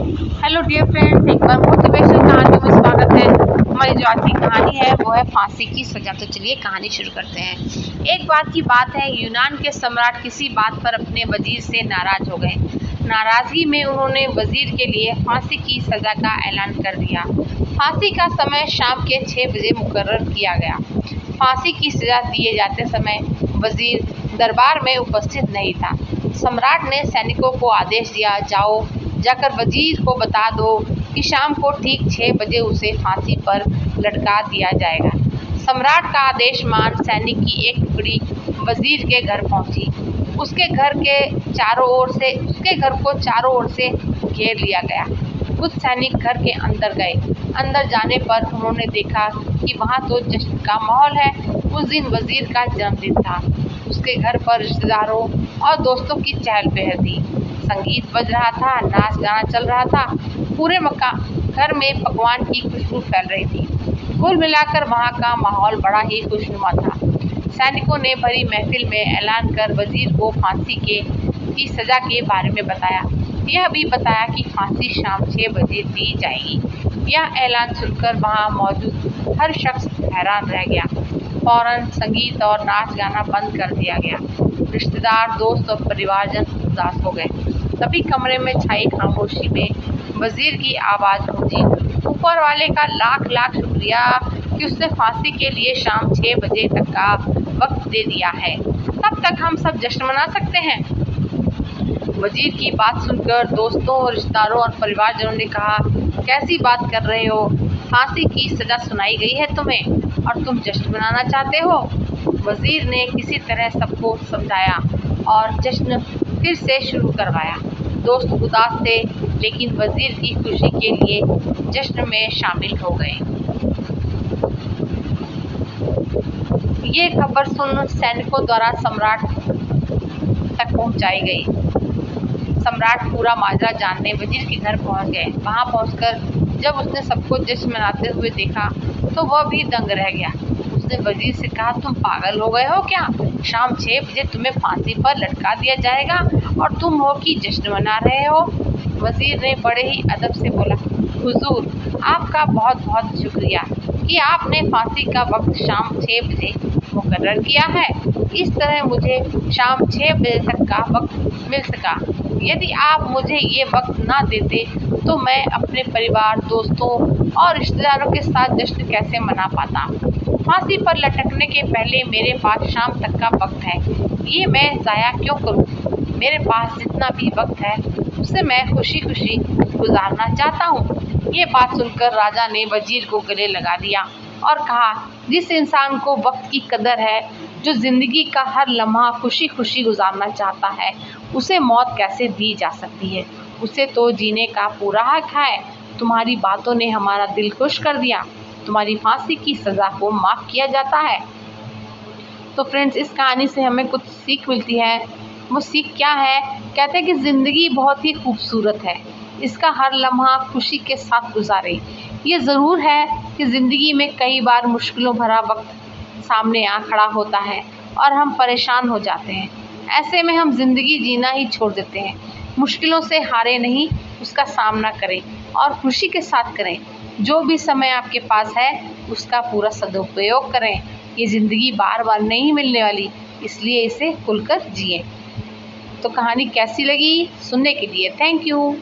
Hello dear friends, एक बार motivational कहानी में स्वागत है। हमारी जो आज की कहानी है वो है फांसी की सजा। तो चलिए कहानी शुरू करते हैं। एक बार की बात है, यूनान के सम्राट किसी बात पर अपने वजीर से नाराज हो गए। नाराजगी में उन्होंने वजीर के लिए फांसी की सजा का ऐलान कर दिया। फांसी का समय शाम के 6 बजे मुकर्रर किया गया। फांसी की सजा दिए जाते समय वजीर दरबार में उपस्थित नहीं था। सम्राट ने सैनिकों को आदेश दिया, जाकर वजीर को बता दो कि शाम को ठीक 6 बजे उसे फांसी पर लटका दिया जाएगा। सम्राट का आदेश मान सैनिक की एक टुकड़ी वजीर के घर पहुंची। उसके घर को चारों ओर से घेर लिया गया। कुछ सैनिक घर के अंदर गए। अंदर जाने पर उन्होंने देखा कि वहां तो जश्न का माहौल है। उस दिन वजीर का जन्मदिन था। उसके घर पर रिश्तेदारों और दोस्तों की चहल पहल थी। संगीत बज रहा था, नाच गाना चल रहा था। पूरे घर में पकवान की खुशबू फैल रही थी। कुल मिलाकर वहां का माहौल बड़ा ही खुशनुमा था। सैनिकों ने भरी महफिल में ऐलान कर वजीर को फांसी की सजा के बारे में बताया। यह भी बताया कि फांसी शाम 6 बजे दी जाएगी। यह ऐलान सुनकर वहां मौजूद हर शख्स हैरान रह गया। फौरन संगीत और नाच गाना बंद कर दिया गया। रिश्तेदार, दोस्त और परिवारजन उदास हो गए। तभी कमरे में छाई खामोशी में वजीर की आवाज गूंजी, ऊपर वाले का लाख लाख शुक्रिया कि उसने फांसी के लिए शाम 6 बजे तक का वक्त दे दिया है। तब तक हम सब जश्न मना सकते हैं। वजीर की बात सुनकर दोस्तों, रिश्तेदारों और परिवारजनों ने कहा, कैसी बात कर रहे हो? फांसी की सजा सुनाई गई है तुम्हें और तुम जश्न मनाना चाहते हो? वजीर ने किसी तरह सबको समझाया और जश्न फिर से शुरू करवाया। दोस्त उदास थे, लेकिन वजीर की खुशी के लिए जश्न में शामिल हो गए। ये खबर सुन सैनिकों द्वारा सम्राट तक पहुंचाई गई। सम्राट पूरा माजरा जानने वजीर के घर पहुंच गए। वहां पहुंचकर जब उसने सबको जश्न मनाते हुए देखा तो वह भी दंग रह गया। उसने वजीर से कहा, तुम पागल हो गए हो क्या? शाम 6 बजे तुम्हें फांसी पर लटका दिया जाएगा और तुम हो कि जश्न मना रहे हो? वजीर ने बड़े ही अदब से बोला, हुजूर, आपका बहुत बहुत शुक्रिया कि आपने फांसी का वक्त शाम 6 बजे मुकर्रर किया है। इस तरह मुझे शाम 6 बजे तक का वक्त मिल सका। यदि आप मुझे ये वक्त ना देते तो मैं अपने परिवार, दोस्तों और रिश्तेदारों के साथ जश्न कैसे मना पाता। फांसी पर लटकने के पहले मेरे पास शाम तक का वक्त है। ये मैं ज़ाया क्यों करूं? मेरे पास जितना भी वक्त है उसे मैं खुशी खुशी गुजारना चाहता हूँ। ये बात सुनकर राजा ने वजीर को गले लगा दिया और कहा, जिस इंसान को वक्त की कदर है, जो जिंदगी का हर लम्हा खुशी खुशी गुजारना चाहता है, उसे मौत कैसे दी जा सकती है? उसे तो जीने का पूरा हक है। तुम्हारी बातों ने हमारा दिल खुश कर दिया। तुम्हारी फांसी की सजा को माफ किया जाता है। तो फ्रेंड्स, इस कहानी से हमें कुछ सीख मिलती है। वो सीख क्या है? कहते हैं कि ज़िंदगी बहुत ही खूबसूरत है, इसका हर लम्हा खुशी के साथ गुजारें। ये ज़रूर है कि ज़िंदगी में कई बार मुश्किलों भरा वक्त सामने आ खड़ा होता है और हम परेशान हो जाते हैं। ऐसे में हम ज़िंदगी जीना ही छोड़ देते हैं। मुश्किलों से हारे नहीं, उसका सामना करें और खुशी के साथ करें। जो भी समय आपके पास है उसका पूरा सदुपयोग करें। ये ज़िंदगी बार बार नहीं मिलने वाली, इसलिए इसे खुलकर जिएं। तो कहानी कैसी लगी? सुनने के लिए थैंक यू।